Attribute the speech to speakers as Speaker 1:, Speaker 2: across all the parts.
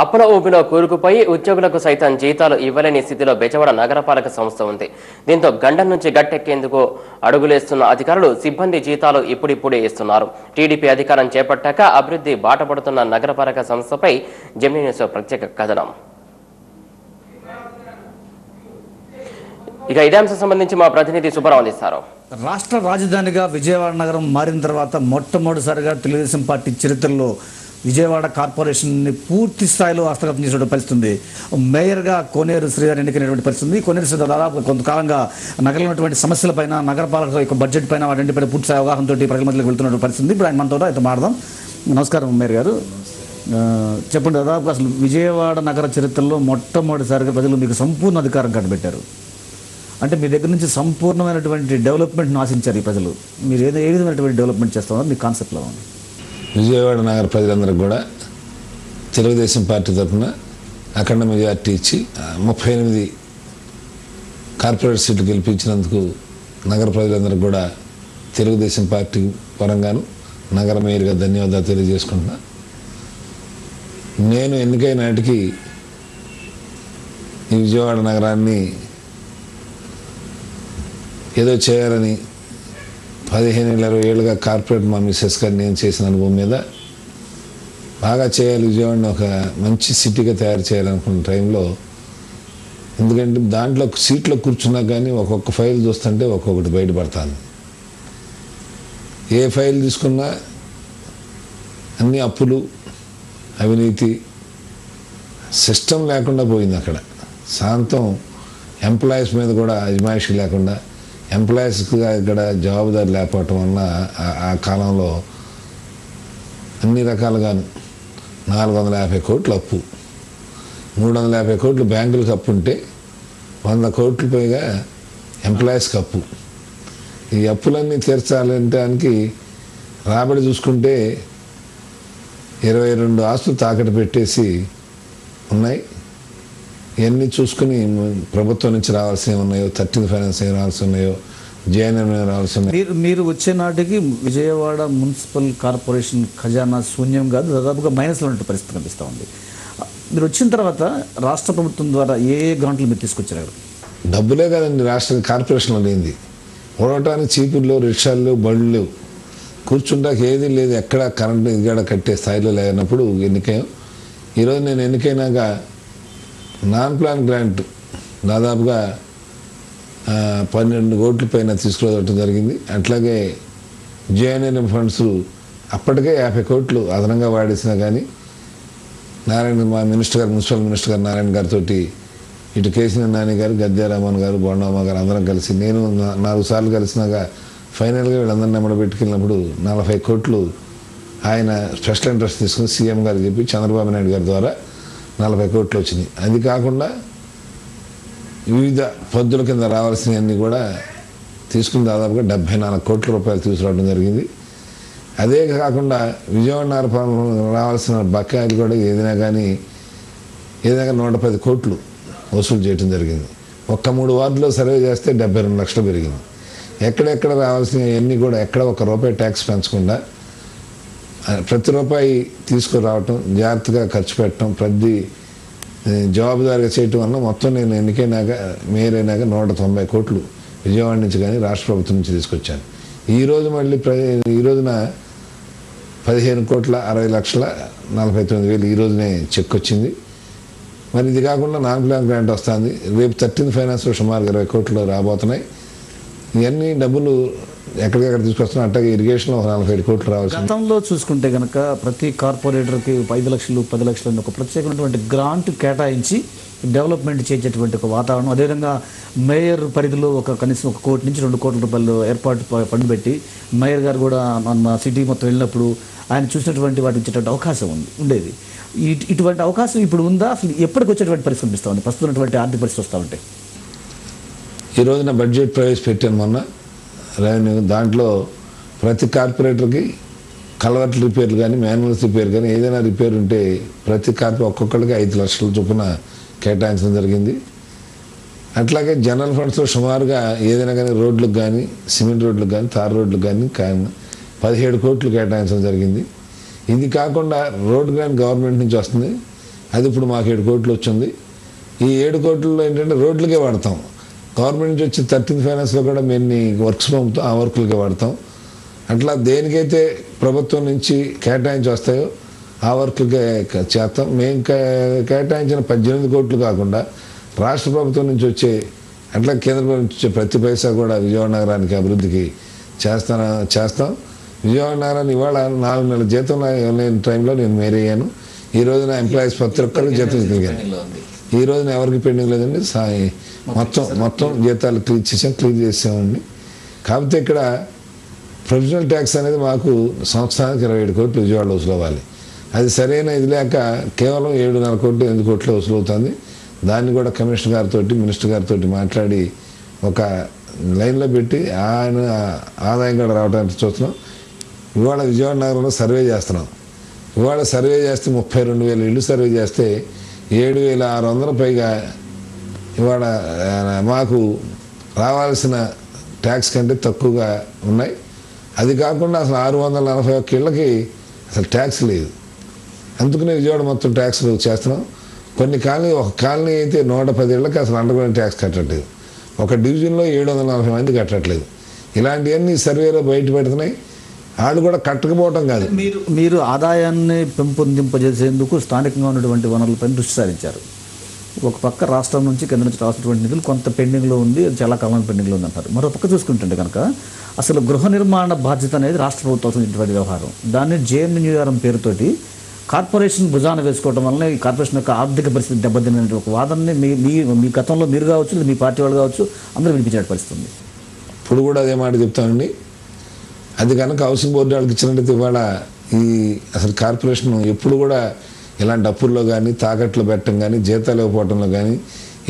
Speaker 1: అప్పుల ఊబిలో కూరుకుపోయి ఉద్యోగులకు సైతం జీతాలు ఇవ్వలేని స్థితిలో బెజవాడ నగరపాలక సంస్థ ఉంది. దీంతో గండం నుంచి గట్టెక్కేందుకు అడుగులేస్తున్న అధికారులు సిబ్బంది జీతాలు ఇప్పుడిప్పుడే ఇస్తున్నారు. టీడీపీ అధికారం చేపట్టాక అభివృద్ధి బాటపడుతున్న నగరపాలక సంస్థపై జెమినీ న్యూస్ ప్రత్యేక కథనం. ఇక ఇదే అంశం సంబంధించి మా ప్రతినిధి సుబ్బారావు అందిస్తారు.
Speaker 2: రాష్ట్ర రాజధానిగా విజయవాడ నగరం మారిన తర్వాత మొట్టమొదటిసారిగా తెలుగుదేశం పార్టీ చరిత్రలో విజయవాడ కార్పొరేషన్ని పూర్తి స్థాయిలో హస్తగతం చేసిన పరిస్థితుంది. మేయర్గా కోనేరు శ్రీధర్ ఎన్నికైనటువంటి పరిస్థితి. కోనేరు శ్రీధర్ దాదాపు కొంతకాలంగా నగరంలో ఉన్నటువంటి సమస్యలపైన, నగరపాలక యొక్క బడ్జెట్ పైన, వాటిపైన పూర్తి స్థాయి అవగాహనతో ప్రజల మధ్యలోకి వెళ్తున్నటువంటి పరిస్థితి. ఇప్పుడు ఆయన మనతో అయితే మాట్లాడదాం. నమస్కారం మేయర్ గారు, చెప్పండి, దాదాపు అసలు విజయవాడ నగర చరిత్రలో మొట్టమొదటిసారిగా ప్రజలు మీకు సంపూర్ణ అధికారం కట్టబెట్టారు. అంటే మీ దగ్గర నుంచి సంపూర్ణమైనటువంటి డెవలప్మెంట్ను ఆశించారు ఈ ప్రజలు. మీరు ఏ విధమైనటువంటి డెవలప్మెంట్ చేస్తామో మీ కాన్సెప్ట్లో ఉంది.
Speaker 3: విజయవాడ నగర ప్రజలందరికీ కూడా తెలుగుదేశం పార్టీ తరఫున అఖండ మెజార్టీ ఇచ్చి 38 కార్పొరేట్ సీట్లు గెలిపించినందుకు నగర ప్రజలందరికీ కూడా తెలుగుదేశం పార్టీ పరంగాను నగర మేయర్గా ధన్యవాదాలు తెలియజేసుకుంటున్నా. నేను ఎన్నికైన నాటికి ఈ విజయవాడ నగరాన్ని ఏదో చేయాలని 15-20 ఏళ్ళుగా కార్పొరేట్ మా మిస్సెస్ గారు నేను చేసిన అనుభవం మీద బాగా చేయాలి, విజయవాడని ఒక మంచి సిటీగా తయారు చేయాలనుకున్న టైంలో, ఎందుకంటే దాంట్లో సీట్లో కూర్చున్నా కానీ ఒక్కొక్క ఫైల్ చూస్తుంటే ఒక్కొక్కటి బయటపడతాను. ఏ ఫైల్ తీసుకున్నా అన్ని అప్పులు, అవినీతి, సిస్టమ్ లేకుండా పోయింది. అక్కడ శాంతం, ఎంప్లాయీస్ మీద కూడా అజమాయిషి లేకుండా, ఎంప్లాయీస్కి ఇక్కడ జవాబుదారి లేకపోవటం వల్ల ఆ కాలంలో అన్ని రకాలుగాను 450 కోట్లు అప్పు, 350 కోట్లు బ్యాంకులకు అప్పు ఉంటే 100 కోట్లు పైగా ఎంప్లాయీస్కి అప్పు. ఈ అప్పులన్నీ తీర్చాలంటానికి రాబడి చూసుకుంటే 22 ఆస్తులు తాకట్టు పెట్టేసి ఉన్నాయి. ఇవన్నీ చూసుకుని ప్రభుత్వం నుంచి రావాల్సినవి ఉన్నాయో, 13th ఫైనాన్స్ రావాల్సి ఉన్నాయో, జేఎన్ఎం రావాల్సి ఉన్నాయి.
Speaker 2: మీరు వచ్చే నాటికి విజయవాడ మున్సిపల్ కార్పొరేషన్ ఖజానా శూన్యం కాదు, దాదాపుగా మైనస్లో ఉన్న పరిస్థితి కనిపిస్తూ ఉంది. మీరు వచ్చిన తర్వాత రాష్ట్ర ప్రభుత్వం ద్వారా ఏ గ్రాంట్లు మీరు తీసుకొచ్చారు?
Speaker 3: డబ్బులే కదండి రాష్ట్ర కార్పొరేషన్లో లేనిది. ఓడటానికి చీపుర్లు, రిక్షాలు, బళ్ళు లేవు, కూర్చుంటాకి ఏది లేదు, ఎక్కడ కరెంటు ఇది కట్టే స్థాయిలో లేనప్పుడు ఎన్నికయ్యాం. ఈరోజు నేను ఎన్నికైనాక నాన్ ప్లాన్ గ్రాంట్ దాదాపుగా 12 కోట్ల పైన తీసుకురావడం జరిగింది. అట్లాగే జేఎన్ఎం ఫండ్స్ అప్పటికే 50 కోట్లు అదనంగా వాడేసినా కానీ నారాయణ, మా మినిస్టర్ గారు, మున్సిపల్ మినిస్టర్ గారు నారాయణ గారితో, ఇటు కేసీఆర్ నాని గారు, గద్దారామన్ గారు, బొండమ్మ గారు అందరం కలిసి, నేను 4 సార్లు కలిసినాక ఫైనల్గా వీళ్ళందరినీ నెమ్మడబెట్టుకెళ్ళినప్పుడు 40 కోట్లు ఆయన స్పెషల్ ఇంట్రెస్ట్ తీసుకుని సీఎం గారు చెప్పి చంద్రబాబు నాయుడు గారి ద్వారా 40 కోట్లు వచ్చినాయి. అది కాకుండా వివిధ పద్ధతుల కింద రావాల్సినవన్నీ కూడా తీసుకుని దాదాపుగా 74 కోట్ల రూపాయలు తీసుకురావడం జరిగింది. అదే కాకుండా విజయవాడ నగరపాలన రావాల్సిన బకాయిలు కూడా ఏదైనా 110 కోట్లు వసూలు చేయడం జరిగింది. ఒక్క 3 వార్డులో సర్వే చేస్తే 72 లక్షలు పెరిగింది. ఎక్కడెక్కడ రావాల్సినవన్నీ కూడా ఎక్కడ ₹1 ట్యాక్స్ పెంచకుండా ప్రతి రూపాయి తీసుకురావటం, జాగ్రత్తగా ఖర్చు పెట్టడం, ప్రతి జవాబుదారిగా చేయటం వల్ల మొత్తం నేను ఎన్నికైనాక, మేయర్ అయినాక 190 కోట్లు విజయవాడ నుంచి కానీ రాష్ట్ర ప్రభుత్వం నుంచి తీసుకొచ్చాను. ఈరోజు మళ్ళీ ఈ రోజున 15,60,49,000 ఈ రోజునే చెక్ వచ్చింది. మరి ఇది కాకుండా నాన్ ప్లాన్ గ్రాంట్ వస్తుంది. రేపు 13th ఫైనాన్స్లో సుమారు 20 కోట్లు రాబోతున్నాయి. ఇవన్నీ డబ్బులు ఎక్కడికెక్కడ తీసుకొస్తున్నాం. అట్లాగే ఇరిగేషన్లో 47 కోట్లు రావచ్చు.
Speaker 2: గతంలో చూసుకుంటే కనుక ప్రతి కార్పొరేటర్కి 5 లక్షలు 10 లక్షలు ఒక ప్రత్యేకమైనటువంటి గ్రాంట్ కేటాయించి డెవలప్మెంట్ చేసేటువంటి ఒక వాతావరణం, అదేవిధంగా మేయర్ పరిధిలో కనీసం 1 కోటి నుంచి 2 కోట్ల రూపాయలు ఏర్పాటు ఫండ్ పెట్టి మేయర్ గారు కూడా మన సిటీ మొత్తం వెళ్ళినప్పుడు ఆయన చూసినటువంటి వాటి ఇచ్చేటువంటి అవకాశం ఉండేది. ఇటువంటి అవకాశం ఇప్పుడు ఉందా? అసలు ఎప్పటికి వచ్చేటువంటి పరిస్థితి కనిపిస్తూ ఉంది? ప్రస్తుతం ఉన్నటువంటి ఆర్థిక పరిస్థితి వస్తూ ఉంటాయి.
Speaker 3: ఈ రోజున బడ్జెట్ ప్రవేశపెట్టాను మొన్న రెవెన్యూ. దాంట్లో ప్రతి కార్పొరేటర్కి కలవర్ట్ రిపేర్లు కానీ, మాన్యువల్స్ రిపేర్ కానీ, ఏదైనా రిపేర్ ఉంటే ప్రతి ఒక్కొక్కరికి 5 లక్షల చొప్పున కేటాయించడం జరిగింది. అట్లాగే జనరల్ ఫండ్స్లో సుమారుగా ఏదైనా కానీ రోడ్లకు కానీ, సిమెంట్ రోడ్లకు కానీ, తార్ రోడ్లకు కానీ 17 కోట్లు కేటాయించడం జరిగింది. ఇది కాకుండా రోడ్ గ్రాంట్ గవర్నమెంట్ నుంచి వస్తుంది. అది ఇప్పుడు మాకు 7 కోట్లు వచ్చింది. ఈ 7 కోట్లలో ఏంటంటే రోడ్లకే వాడతాం. గవర్నమెంట్ నుంచి వచ్చి 13th ఫైనాన్స్లో కూడా మేము వర్క్స్ పంపుతాం, ఆ వర్కులకే వాడతాం. అట్లా దేనికైతే ప్రభుత్వం నుంచి కేటాయించి వస్తాయో ఆ వర్కులకే చేస్తాం. మేము కేటాయించిన 18 కోట్లు కాకుండా రాష్ట్ర ప్రభుత్వం నుంచి వచ్చే అట్లా కేంద్ర ప్రభుత్వం నుంచి వచ్చే ప్రతి పైసా కూడా విజయవాడ నగరానికి అభివృద్ధికి చేస్తాం. విజయవాడ నగరాన్ని ఇవాళ 4 నెలల జీతం లేని టైంలో నేను మేయర్ అయ్యాను. ఈ రోజున ఎంప్లాయీస్ ప్రతి ఒక్కరు జీతం కలిగాను. ఈ రోజున ఎవరికి పెండింగ్ లేదండి. మొత్తం జీతాలు క్లియర్ చేసామండి. కాకపోతే ఇక్కడ ప్రొవిజనల్ ట్యాక్స్ అనేది మాకు సంవత్సరానికి 27 కోట్లు విజయవాడలో వసూలు అవ్వాలి. అది సరైన ఇది లేక కేవలం 7.5 కోట్లు 8 కోట్లు వసూలు అవుతుంది. దాన్ని కూడా కమిషనర్ గారితో మినిస్టర్ గారితో మాట్లాడి ఒక లైన్లో పెట్టి ఆయన ఆదాయం కూడా రావడానికి చూస్తున్నాం. ఇవాళ విజయవాడ నగరంలో సర్వే చేస్తున్నాం. ఇవాళ సర్వే చేస్తే 32,000 ఇళ్ళు సర్వే చేస్తే 7,600 పైగా ఇవాళ మాకు రావాల్సిన ట్యాక్స్ కంటే తక్కువగా ఉన్నాయి. అది కాకుండా అసలు 641 ఇళ్ళకి అసలు ట్యాక్స్ లేదు. అందుకనే విజయవాడ మొత్తం ట్యాక్స్ చేస్తున్నాం. కొన్ని కాలనీ ఒక కాలనీ అయితే 110 ఇళ్ళకి అసలు అండర్గ్రౌండ్ ట్యాక్స్ కట్టట్లేదు. ఒక డివిజన్లో 740 మంది కట్టట్లేదు. ఇలాంటివన్నీ సర్వేలో బయట పెడుతున్నాయి. వాళ్ళు కూడా కట్టకపోవటం కాదు.
Speaker 2: మీరు ఆదాయాన్ని పెంపొందింపజేసేందుకు స్థానికంగా ఉన్నటువంటి వనరులపై దృష్టి సారించారు. ఒక పక్క రాష్ట్రం నుంచి కేంద్రం నుంచి రావాల్సినటువంటి నిధులు కొంత పెండింగ్లో ఉంది, చాలా కాలం పెండింగ్లో ఉంది అంటారు. మరో పక్క చూసుకుంటుంటే కనుక అసలు గృహ నిర్మాణ బాధ్యత అనేది రాష్ట్ర ప్రభుత్వం వ్యవహారం. దాన్ని జేఎన్యూఆర్ఎం పేరుతోటి కార్పొరేషన్ భుజాన వేసుకోవడం వల్ల ఈ కార్పొరేషన్ యొక్క ఆర్థిక పరిస్థితి దెబ్బతినే ఒక వాదనని మీ గతంలో మీరు కావచ్చు, మీ పార్టీ వాళ్ళు కావచ్చు, అందరూ వినిపించే పరిస్థితుంది.
Speaker 3: ఇప్పుడు కూడా అదే మాట చెప్తానండి. అది కనుక హౌసింగ్ బోర్డు వాళ్ళకి ఇచ్చినట్టయితే ఇవాళ ఈ అసలు కార్పొరేషన్ ఎప్పుడు కూడా ఇలాంటి అప్పుల్లో కానీ తాకట్లు పెట్టడం కానీ జీతాలు ఇవ్వకపోవడంలో కానీ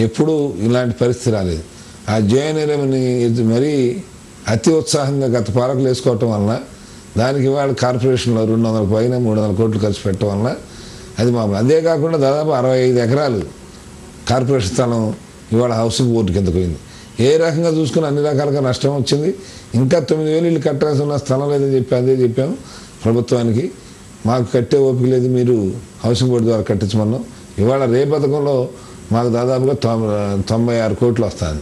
Speaker 3: ఎప్పుడూ ఇలాంటి పరిస్థితి రాలేదు. ఆ జేఎన్యూఆర్ఎంని మరీ అతి ఉత్సాహంగా గత పాలకులు వేసుకోవటం వలన దానికి ఇవాళ కార్పొరేషన్లో 200 పైన 300 కోట్లు ఖర్చు పెట్టడం వలన అది మామూలు. అదే కాకుండా దాదాపు 65 ఎకరాలు కార్పొరేషన్ స్థలం ఇవాళ హౌసింగ్ బోర్డు కిందకు పోయింది. ఏ రకంగా చూసుకుని అన్ని రకాలుగా నష్టం వచ్చింది. ఇంకా 9,000 ఇళ్ళు కట్టాల్సి ఉన్న స్థలం లేదని అదే చెప్పాము ప్రభుత్వానికి. మాకు కట్టే ఓపిక లేదు, మీరు హౌసింగ్ బోర్డు ద్వారా కట్టించమన్నాం. ఇవాళ రే పథకంలో మాకు దాదాపుగా 96 కోట్లు వస్తుంది.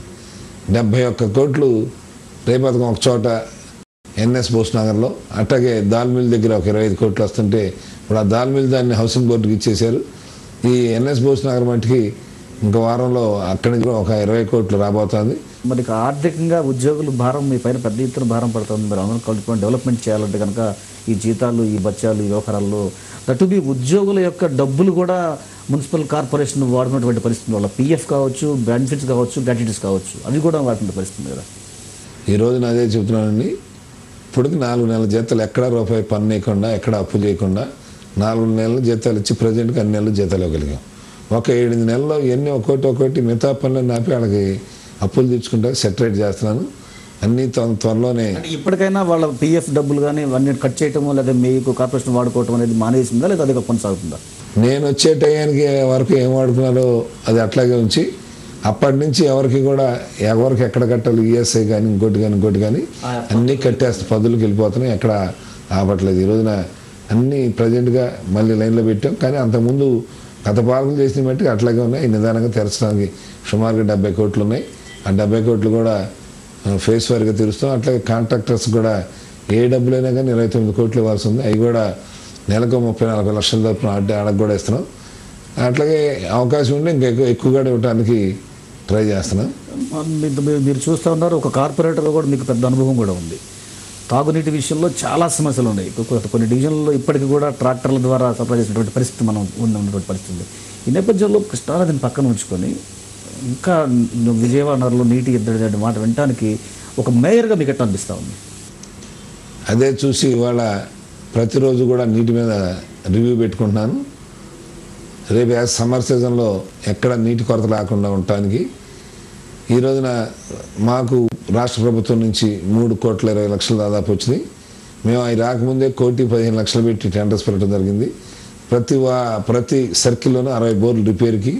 Speaker 3: 71 కోట్లు రే పథకం ఒక చోట ఎన్ఎస్ బోస్ నగర్లో, అట్లాగే దాల్మిల్ దగ్గర ఒక 25 కోట్లు వస్తుంటే ఇప్పుడు ఆ దాల్మిల్ దాన్ని హౌసింగ్ బోర్డుకి ఇచ్చేశారు. ఈ ఎన్ఎస్ బోస్ నగర్ మట్టికి ఇంకో వారంలో అక్కడి నుంచి ఒక 20 కోట్లు రాబోతుంది.
Speaker 2: మరి ఆర్థికంగా ఉద్యోగులు భారం మీ పైన పెద్ద ఎత్తున భారం పడుతుంది. మీరు అందరూ కలుపుకొని డెవలప్మెంట్ చేయాలంటే కనుక ఈ జీతాలు, ఈ బత్యాలు, ఈ వ్యవహారాల్లో దట్టుబి ఉద్యోగుల యొక్క డబ్బులు కూడా మున్సిపల్ కార్పొరేషన్ వాడుకున్నటువంటి పరిస్థితి వల్ల పిఎఫ్ కావచ్చు, బెనిఫిట్స్ కావచ్చు, గ్రాట్యుటీస్ కావచ్చు, అవి కూడా వాడుకునే పరిస్థితి కదా.
Speaker 3: ఈ రోజున అదే చెబుతున్నానండి. ఇప్పటికి 4 నెలల జీతాలు ఎక్కడా రూపాయి పన్ను వేయకుండా, ఎక్కడ అప్పు చేయకుండా 4 నెలల జీతాలు ఇచ్చి ప్రజెంట్గా అన్ని నెలలు జీతాలు ఇవ్వగలిగాం. ఒక 7 నెలల్లో ఎన్ని ఒక్కొక్కటి మిగతా పనులు ఆపి వాళ్ళకి అప్పులు తెచ్చుకుంటే సెటరేట్ చేస్తున్నాను. అన్నీ త్వరలోనే.
Speaker 2: ఇప్పటికైనా వాళ్ళ పిఎఫ్ డబ్బులు కానీ ఇవన్నీ కట్ చేయటము, లేదా మీకు కార్పొరేషన్ వాడుకోవటం అనేది మానేసిందా, లేదా అది కొనసాగుతుందా?
Speaker 3: నేను వచ్చే టయానికి వరకు ఏం వాడుకున్నారో అది అట్లాగే ఉంచి అప్పటి నుంచి ఎవరికి ఎక్కడ కట్టాలి, ఈఎస్ఐ కానీ ఇంకోటి కానీ అన్నీ కట్టేస్తే పదులకు వెళ్ళిపోతున్నాయి. ఎక్కడ ఆపట్లేదు. ఈ రోజున అన్నీ ప్రజెంట్గా మళ్ళీ లైన్లో పెట్టాం. కానీ అంతకుముందు గత పాలకులు చేసిన బట్టి అట్లాగే ఉన్నాయి. నిదానంగా తెరచడానికి సుమారుగా 70 కోట్లు ఉన్నాయి. ఆ 70 కోట్లు కూడా ఫేస్ వారీగా తీరుస్తాం. అట్లాగే కాంట్రాక్టర్స్ కూడా ఏ డబ్బులైనా కానీ 29 కోట్లు ఇవ్వాల్సి ఉంది. అవి కూడా నెలకు 34 లక్షల తరపున ఆడకు కూడా ఇస్తున్నాం. అట్లాగే అవకాశం ఉంటే ఇంకా ఎక్కువగా ఇవ్వడానికి ట్రై చేస్తున్నాం.
Speaker 2: మీరు చూస్తూ ఉన్నారు, ఒక కార్పొరేటర్లో కూడా మీకు పెద్ద అనుభవం కూడా ఉంది. తాగునీటి విషయంలో చాలా సమస్యలు ఉన్నాయి. కొన్ని డివిజన్లలో ఇప్పటికీ కూడా ట్రాక్టర్ల ద్వారా సప్లై చేసినటువంటి పరిస్థితి మనం ఉన్నటువంటి పరిస్థితి ఉంది. ఈ నేపథ్యంలో కృష్ణానదిని పక్కన ఉంచుకొని ఇంకా విజయవాడలో నీటి ఎద్దడి మాట వినడానికి ఒక మేయర్గా మీకు ఎట్లా అనిపిస్తూ ఉంది?
Speaker 3: అదే చూసి ఇవాళ ప్రతిరోజు కూడా నీటి మీద రివ్యూ పెట్టుకుంటున్నాను. రేపు సమ్మర్ సీజన్లో ఎక్కడ నీటి కొరత లేకుండా ఉండటానికి ఈ రోజున మాకు రాష్ట్ర ప్రభుత్వం నుంచి 3,20,00,000 దాదాపు వచ్చినాయి. మేము అవి రాకముందే 1,15,00,000 పెట్టి టెండర్స్ పెట్టడం జరిగింది. ప్రతి సర్కిల్లోనూ 60 బోర్లు రిపేర్కి,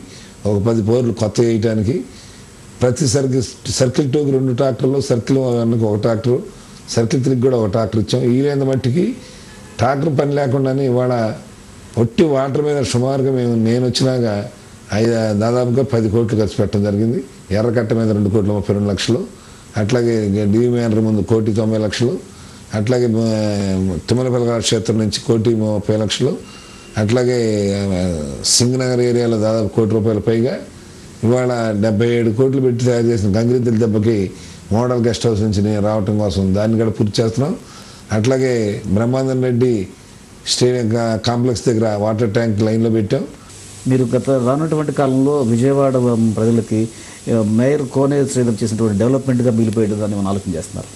Speaker 3: ఒక 10 బోర్లు కొత్త వేయటానికి, ప్రతి సర్కిల్ 2కి 2 ట్రాక్టర్లు, సర్కిల్ 1కి 1 ట్రాక్టర్, సర్కిల్ 3కి కూడా 1 ట్రాక్టర్ ఇచ్చాం. ఈ లేని మట్టికి ట్రాక్టర్ పని లేకుండానే ఇవాళ ఒట్టి వాటర్ మీద సుమారుగా నేను వచ్చినాక దాదాపుగా 10 కోట్లు ఖర్చు పెట్టడం జరిగింది. ఎర్రకట్ట మీద 2 కోట్ల 32 లక్షలు, అట్లాగే డివిఎన్ఆర్ ముందు 1,90 లక్షలు, అట్లాగే తిమ్మలపల్లి క్షేత్రం నుంచి 1,30 లక్షలు, అట్లాగే సింగనగర్ ఏరియాలో దాదాపు 1 కోటి రూపాయల పైగా. ఇవాళ 77 కోట్లు పెట్టి తయారు చేసిన గంగిరెద్దుల దెబ్బకి మోడల్ గెస్ట్ హౌస్ నుంచి నేను రావటం కోసం దాన్ని కూడా పూర్తి చేస్తున్నాం. అట్లాగే బ్రహ్మానందన్ రెడ్డి స్టేడియం కాంప్లెక్స్ దగ్గర వాటర్ ట్యాంక్ లైన్లో పెట్టాం.
Speaker 2: మీరు గత రానటువంటి కాలంలో విజయవాడ ప్రజలకి మేయర్ కోనేరు శ్రీధర్ చేసినటువంటి డెవలప్మెంట్గా మిగిలిపోయేది దాన్ని మనం ఆలోచన చేస్తున్నారు.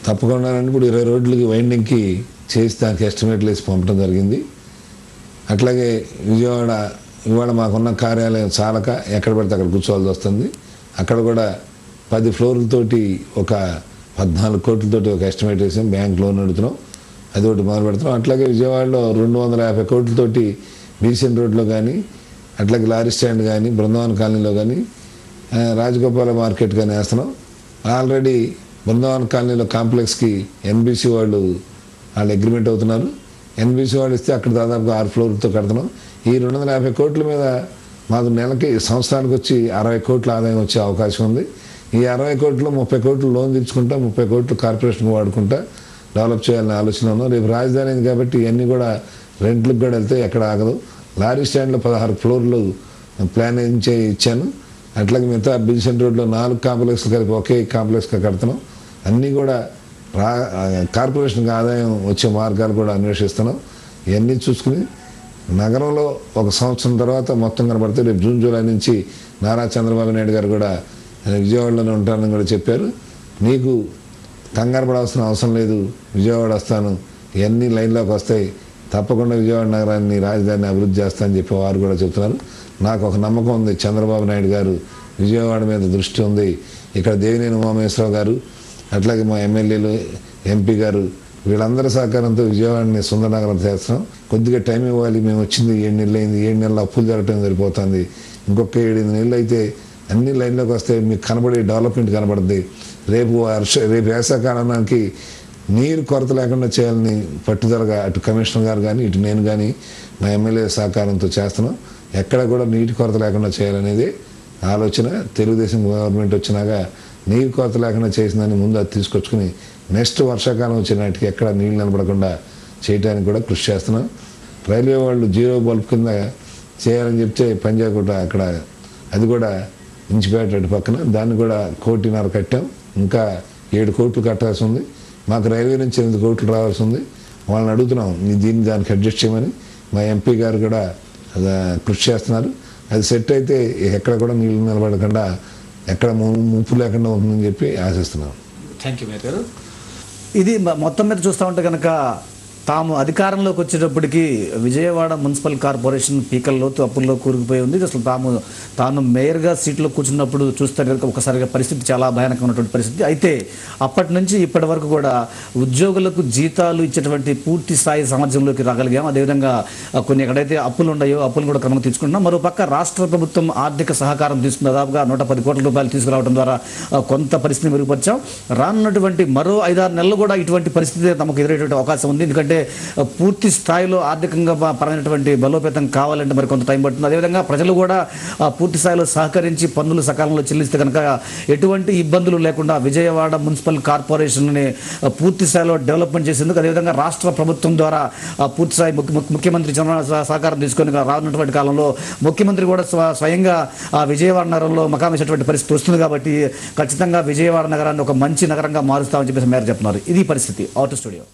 Speaker 3: తప్పకుండా ఇప్పుడు 20 రోడ్లకి వైండింగ్కి చేసి దానికి ఎస్టిమేట్లు వేసి పంపడం జరిగింది. అట్లాగే విజయవాడ ఇవాళ మాకున్న కార్యాలయం చాలక ఎక్కడ పడితే అక్కడ కూర్చోవాల్సి వస్తుంది. అక్కడ కూడా 10 ఫ్లోర్లతోటి ఒక 14 కోట్లతోటి ఒక ఎస్టిమేట్ వేసాం. బ్యాంక్ లోన్ అడుగుతున్నాం, అది ఒకటి మొదలు పెడుతున్నాం. అట్లాగే విజయవాడలో 250 కోట్లతోటి బీసీఎన్ రోడ్లో కానీ, అట్లాగే లారీ స్టాండ్ కానీ, బృందావన్ కాలనీలో కానీ, రాజగోపాల మార్కెట్ కానీ వేస్తున్నాం. ఆల్రెడీ బృందావన్ కాలనీలో కాంప్లెక్స్కి ఎన్బీసీ వాళ్ళు అగ్రిమెంట్ అవుతున్నారు. ఎన్బీసీ వాళ్ళు ఇస్తే అక్కడ దాదాపుగా 6 ఫ్లోర్లతో కడుతున్నాం. ఈ 250 కోట్ల మీద మాకు నెలకి సంవత్సరానికి వచ్చి 60 కోట్ల ఆదాయం వచ్చే అవకాశం ఉంది. ఈ 60 కోట్లు 30 కోట్లు లోన్ తెచ్చుకుంటా, 30 కోట్లు కార్పొరేషన్కి వాడుకుంటా డెవలప్ చేయాలని ఆలోచన ఉన్నాం. రేపు రాజధాని అయింది కాబట్టి ఇవన్నీ కూడా రెంట్లకు కూడా వెళ్తే ఎక్కడ ఆగదు. లారీ స్టాండ్లో 16 ఫ్లోర్లు ప్లాన్ ఇచ్చాను. అట్లాగే మిగతా బిల్సెంట్ రోడ్లో 4 కాంప్లెక్స్లు కలిపి ఒకే కాంప్లెక్స్గా కడుతున్నాం. అన్నీ కూడా కార్పొరేషన్కి ఆదాయం వచ్చే మార్గాలు కూడా అన్వేషిస్తున్నాం. ఇవన్నీ చూసుకుని నగరంలో 1 సంవత్సరం తర్వాత మొత్తం కనబడితే రేపు జూన్ జూలై నుంచి నారా చంద్రబాబు నాయుడు గారు కూడా విజయవాడలోనే ఉంటానని కూడా చెప్పారు. నీకు కంగారు పడాల్సిన అవసరం లేదు, విజయవాడ వస్తాను, ఇవన్నీ లైన్లోకి వస్తాయి, తప్పకుండా విజయవాడ నగరాన్ని రాజధానిని అభివృద్ధి చేస్తానని చెప్పి వారు కూడా చెప్తున్నారు. నాకు ఒక నమ్మకం ఉంది, చంద్రబాబు నాయుడు గారు విజయవాడ మీద దృష్టి ఉంది. ఇక్కడ దేవినేని ఉమామహేశ్వరరావు గారు, అట్లాగే మా ఎమ్మెల్యేలు, ఎంపీ గారు వీళ్ళందరి సహకారంతో విజయవాడని సుందర నగరం చేస్తున్నాం. కొద్దిగా టైం ఇవ్వాలి, మేము వచ్చింది 7 నెలలు అయింది, 7 నెలలు అప్పులు జరగటం సరిపోతుంది. ఇంకొక 7-8 నెలలు అయితే అన్ని లైన్లోకి వస్తే మీకు కనబడే డెవలప్మెంట్ కనబడుతుంది. రేపు వేసవకాలానికి నీరు కొరత లేకుండా చేయాలని పట్టుదలగా అటు కమిషనర్ గారు కానీ, ఇటు నేను కానీ మా ఎమ్మెల్యే సహకారంతో చేస్తున్నాం. ఎక్కడ కూడా నీటి కొరత లేకుండా చేయాలనేది ఆలోచన. తెలుగుదేశం గవర్నమెంట్ వచ్చినాక నీరు కొరత లేకుండా చేసిందని ముందు అది తీసుకొచ్చుకుని నెక్స్ట్ వర్షాకాలం వచ్చే నాటికి ఎక్కడ నీళ్ళు నిలబడకుండా చేయడానికి కూడా కృషి చేస్తున్నాం. రైల్వే వాళ్ళు 0 బల్బ్ కింద చేయాలని చెప్తే పంజాగుట్ట అక్కడ అది కూడా ఇంచిపేట అటు పక్కన దాన్ని కూడా 1.5 కోట్లు కట్టాం. ఇంకా 7 కోట్లు కట్టాల్సి ఉంది. మాకు రైల్వే నుంచి 8 కోట్లు రావాల్సి ఉంది. వాళ్ళని అడుగుతున్నాం దీన్ని దానికి అడ్జస్ట్ చేయమని. మా ఎంపీ గారు కూడా కృషి చేస్తున్నారు. అది సెట్ అయితే ఎక్కడ కూడా నీళ్ళు నిలబడకుండా ఎక్కడ ముప్పు లేకుండా ఉంటుందని చెప్పి ఆశిస్తున్నాం.
Speaker 2: థ్యాంక్ యూ మేయర్ గారు. ఇది మొత్తం మీద చూస్తూ ఉంటే కనుక తాము అధికారంలోకి వచ్చేటప్పటికి విజయవాడ మున్సిపల్ కార్పొరేషన్ పీకల్లోతు అప్పుల్లో కూరుకుపోయి ఉంది. అసలు తాను మేయర్గా సీట్లో కూర్చున్నప్పుడు చూస్తే కనుక ఒకసారిగా పరిస్థితి చాలా భయానకమైనటువంటి పరిస్థితి. అయితే అప్పటి నుంచి ఇప్పటి వరకు కూడా ఉద్యోగులకు జీతాలు ఇచ్చేటువంటి పూర్తి స్థాయి సామర్థ్యంలోకి రాగలిగాం. అదేవిధంగా కొన్ని ఎక్కడైతే అప్పులు ఉన్నాయో అప్పులు కూడా క్రమంగా తీసుకుంటున్నాం. మరోపక్క రాష్ట్ర ప్రభుత్వం ఆర్థిక సహకారం తీసుకున్న దాదాపుగా 110 కోట్ల రూపాయలు తీసుకురావడం ద్వారా కొంత పరిస్థితిని మెరుగుపరిచాం. రానున్నటువంటి మరో 5-6 నెలలు కూడా ఇటువంటి పరిస్థితి తమకు ఎదురయ్యేటువంటి అవకాశం ఉంది. ఎందుకంటే పూర్తి స్థాయిలో ఆర్థికంగా పరమైనటువంటి బలోపేతం కావాలంటే మరి కొంత టైం పడుతుంది. అదేవిధంగా ప్రజలు కూడా పూర్తి స్థాయిలో సహకరించి పన్నులు సకాలంలో చెల్లిస్తే కనుక ఎటువంటి ఇబ్బందులు లేకుండా విజయవాడ మున్సిపల్ కార్పొరేషన్ని పూర్తి స్థాయిలో డెవలప్మెంట్ చేసేందుకు అదేవిధంగా రాష్ట్ర ప్రభుత్వం ద్వారా పూర్తి స్థాయి ముఖ్యమంత్రి చంద్రబాబు సహకారం తీసుకొని రానున్నటువంటి కాలంలో ముఖ్యమంత్రి కూడా స్వయంగా విజయవాడ నగరంలో మకాం వేసేటువంటి పరిస్థితి వస్తుంది. కాబట్టి ఖచ్చితంగా విజయవాడ నగరాన్ని ఒక మంచి నగరంగా మారుస్తామని చెప్పేసి మేయర్ చెప్తున్నారు. ఇది పరిస్థితి. Out studio.